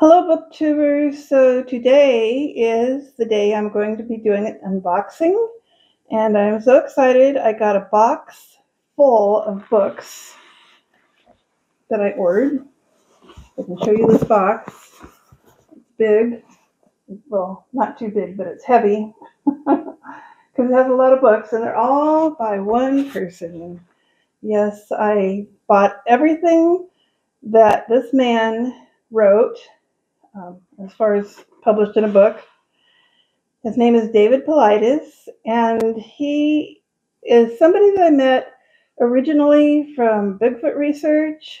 Hello, booktubers. So today is the day I'm going to be doing an unboxing, and I'm so excited. I got a box full of books that I ordered. I can show you this box. It's big. Well, not too big, but it's heavy because it has a lot of books, and they're all by one person. Yes, I bought everything that this man wrote, as far as published in a book. His name is David Paulides, and he is somebody that I met originally from Bigfoot research.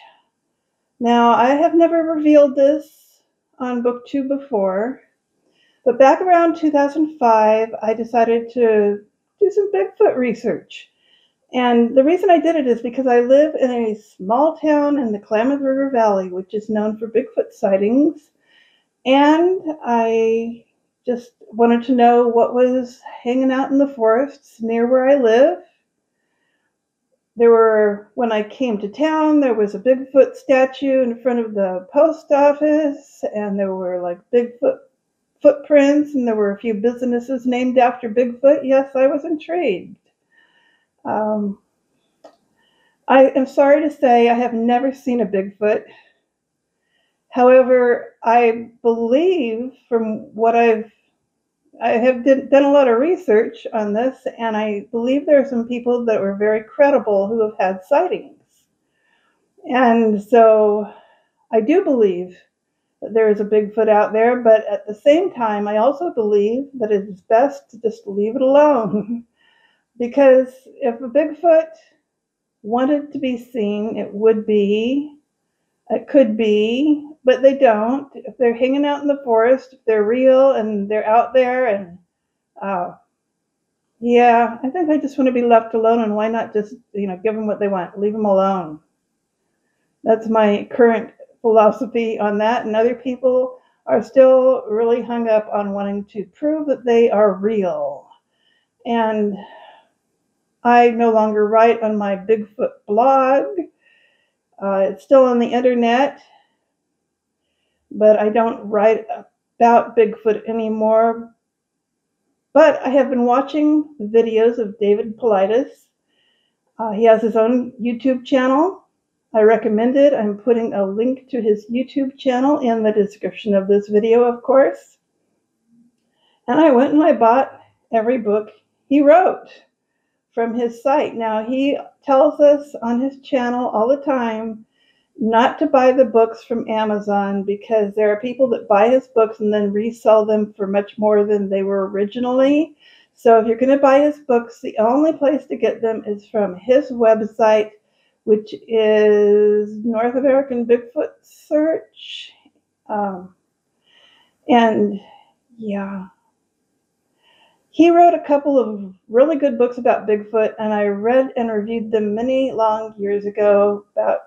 Now, I have never revealed this on BookTube before, but back around 2005, I decided to do some Bigfoot research. And the reason I did it is because I live in a small town in the Klamath River Valley, which is known for Bigfoot sightings. And I just wanted to know what was hanging out in the forests near where I live. When I came to town, there was a Bigfoot statue in front of the post office, and there were like Bigfoot footprints, and there were a few businesses named after Bigfoot. Yes, I was intrigued. I am sorry to say I have never seen a Bigfoot. However, I believe from what I have done a lot of research on this, and I believe there are some people that were very credible who have had sightings. And so I do believe that there is a Bigfoot out there, but at the same time, I also believe that it is best to just leave it alone. Because if a Bigfoot wanted to be seen, it could be, but they don't. If they're hanging out in the forest, if they're real and they're out there, and yeah, I think they just want to be left alone, and why not just, give them what they want, leave them alone. That's my current philosophy on that, and other people are still really hung up on wanting to prove that they are real. And I no longer write on my Bigfoot blog. It's still on the internet, but I don't write about Bigfoot anymore. But I have been watching videos of David Paulides. He has his own YouTube channel. I recommend it. I'm putting a link to his YouTube channel in the description of this video, of course. And I went and I bought every book he wrote from his site. Now, he tells us on his channel all the time not to buy the books from Amazon, because there are people that buy his books and then resell them for much more than they were originally. So if you're going to buy his books, the only place to get them is from his website, which is North American Bigfoot Search. And yeah, he wrote a couple of really good books about Bigfoot, and I read and reviewed them many long years ago, about,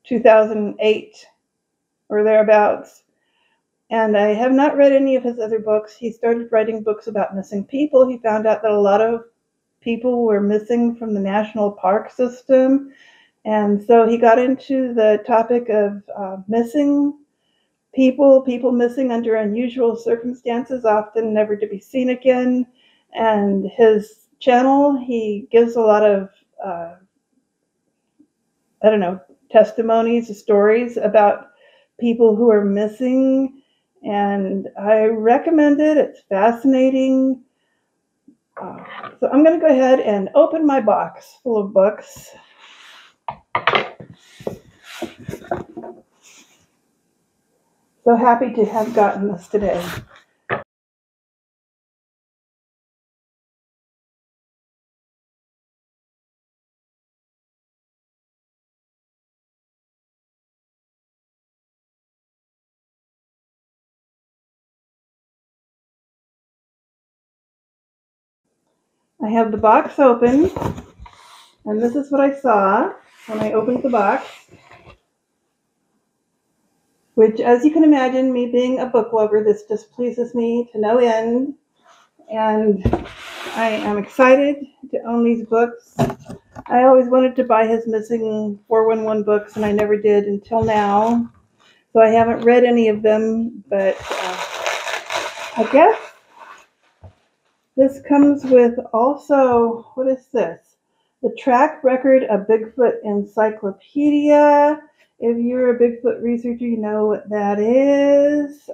2008 or thereabouts. And I have not read any of his other books. He started writing books about missing people. He found out that a lot of people were missing from the national park system. And so he got into the topic of missing people missing under unusual circumstances, often never to be seen again. And his channel, he gives a lot of, testimonies, stories about people who are missing. And I recommend it. It's fascinating. So I'm going to go ahead and open my box full of books. So happy to have gotten this today. I have the box open, and this is what I saw when I opened the box, which, as you can imagine, me being a book lover, this just pleases me to no end. And I am excited to own these books. I always wanted to buy his missing 411 books, and I never did until now. So I haven't read any of them, but I guess this comes with also, what is this? The Track Record of Bigfoot Encyclopedia. If you're a Bigfoot researcher, you know what that is.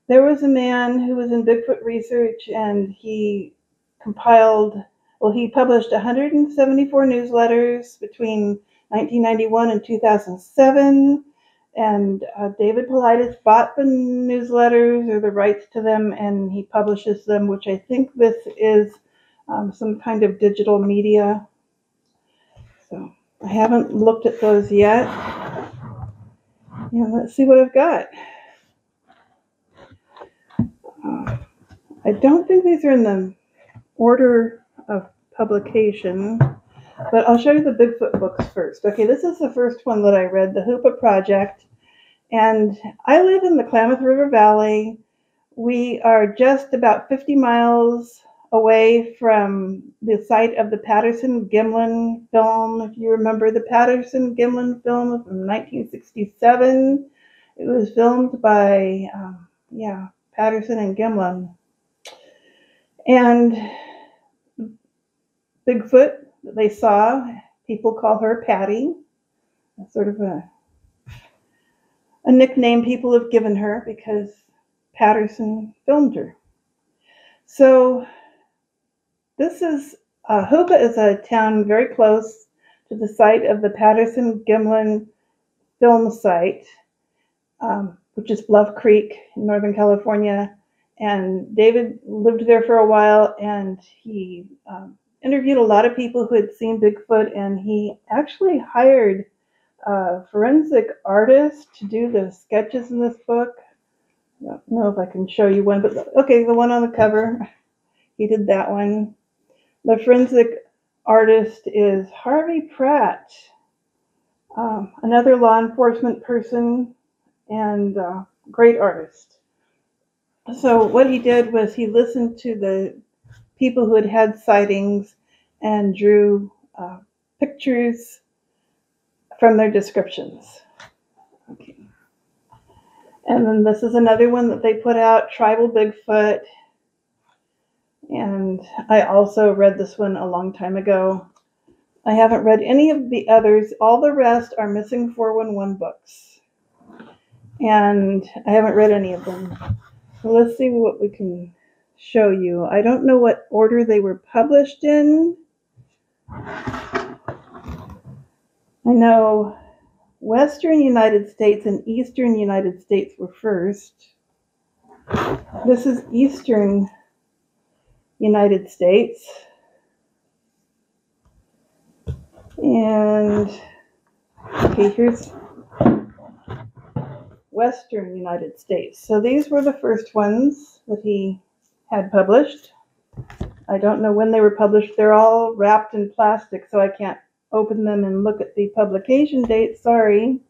There was a man who was in Bigfoot research, and he published 174 newsletters between 1991 and 2007. And David Paulides bought the newsletters or the rights to them, and he publishes them, which I think this is some kind of digital media. So I haven't looked at those yet. Let's see what I've got. I don't think these are in the order of publication, but I'll show you the Bigfoot books first. Okay, this is the first one that I read, The Hoopa Project. And I live in the Klamath River Valley. We are just about 50 miles away from the site of the Patterson-Gimlin film. If you remember the Patterson-Gimlin film from 1967, it was filmed by, Patterson and Gimlin. And Bigfoot that they saw, people call her Patty. That's sort of a nickname people have given her because Patterson filmed her. So this is, Hoopa is a town very close to the site of the Patterson-Gimlin film site, which is Bluff Creek in Northern California. And David lived there for a while, and he interviewed a lot of people who had seen Bigfoot, and he actually hired a forensic artist to do the sketches in this book. I don't know if I can show you one, but okay, the one on the cover, he did that one. The forensic artist is Harvey Pratt, another law enforcement person and great artist. So what he did was he listened to the people who had had sightings and drew pictures from their descriptions. Okay. And then this is another one that they put out, Tribal Bigfoot. And I also read this one a long time ago. I haven't read any of the others. All the rest are missing 411 books. And I haven't read any of them. So let's see what we can show you. I don't know what order they were published in. I know Western United States and Eastern United States were first. This is Eastern United States. And, okay, here's Western United States. So these were the first ones that he had published. I don't know when they were published. They're all wrapped in plastic, so I can't open them and look at the publication date. Sorry.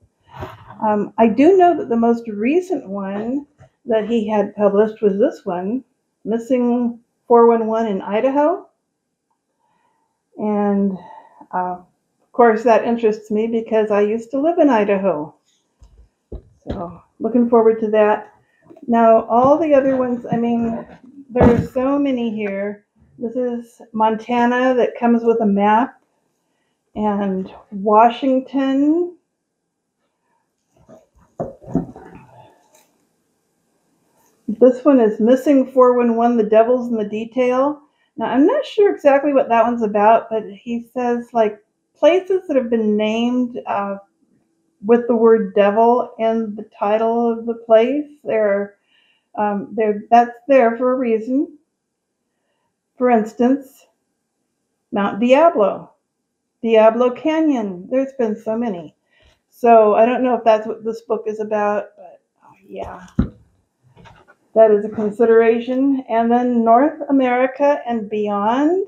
I do know that the most recent one that he had published was this one, Missing 411 in Idaho. And of course that interests me because I used to live in Idaho. So looking forward to that. Now all the other ones, I mean, there are so many here. This is Montana that comes with a map, and Washington. This one is Missing 411, The Devil's in the Detail. Now, I'm not sure exactly what that one's about, but he says, like, places that have been named with the word devil in the title of the place. That's there for a reason. For instance, Mount Diablo, Diablo Canyon. There's been so many. So I don't know if that's what this book is about, but yeah. That is a consideration. And then North America and Beyond.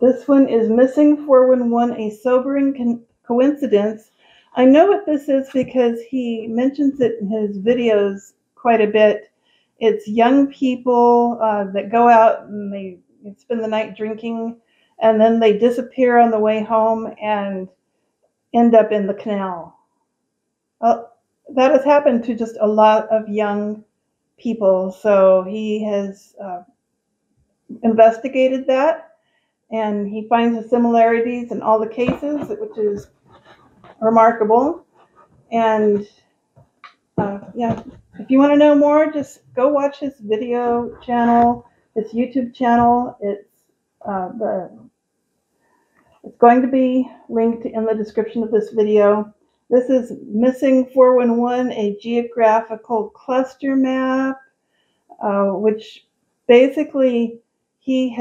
This one is Missing 411, A Sobering Coincidence. I know what this is because he mentions it in his videos quite a bit. It's young people that go out and they spend the night drinking, and then they disappear on the way home, and end up in the canal. That has happened to just a lot of young people. So he has investigated that, and he finds the similarities in all the cases, which is remarkable. And yeah, if you want to know more, just go watch his video channel, his YouTube channel. It's going to be linked in the description of this video. This is Missing 411, a geographical cluster map, which basically he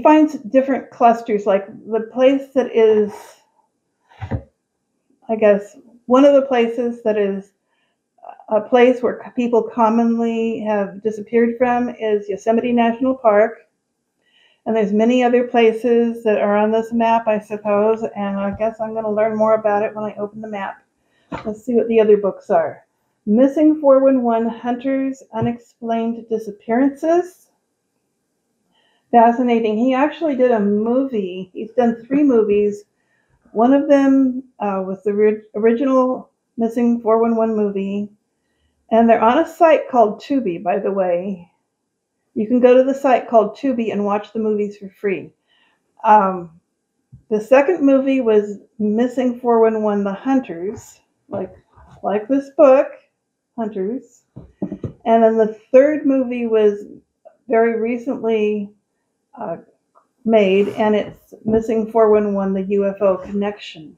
finds different clusters, like the place that is, I guess, one of the places that is a place where people commonly have disappeared from is Yosemite National Park. And there's many other places that are on this map, I suppose, and I guess I'm going to learn more about it when I open the map. Let's see what the other books are. Missing 411, Hunters' Unexplained Disappearances. Fascinating. He actually did a movie. He's done 3 movies. One of them was the original Missing 411 movie. And they're on a site called Tubi, by the way. You can go to the site called Tubi and watch the movies for free. The second movie was Missing 411, The Hunters, like this book, Hunters. And then the third movie was very recently made, and it's Missing 411, The UFO Connection.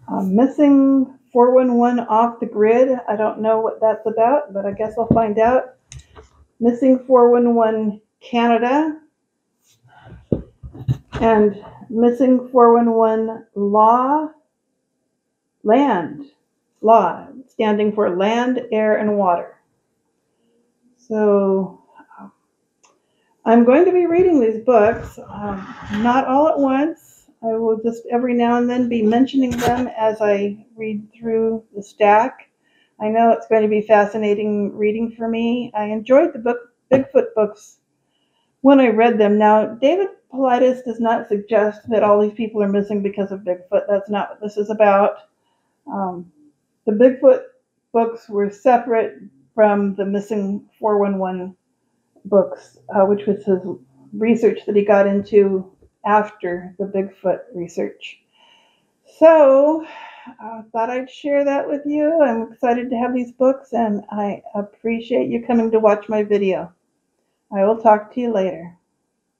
Missing 411 Off the Grid. I don't know what that's about, but I guess I'll find out. Missing 411 Canada, and Missing 411 Land, standing for Land, Air, and Water. So I'm going to be reading these books, not all at once. I will just every now and then be mentioning them as I read through the stack. I know it's going to be fascinating reading for me. I enjoyed the Bigfoot books when I read them. Now, David Paulides does not suggest that all these people are missing because of Bigfoot. That's not what this is about. The Bigfoot books were separate from the Missing 411 books, which was his research that he got into after the Bigfoot research. So I thought I'd share that with you. I'm excited to have these books, and I appreciate you coming to watch my video. I will talk to you later.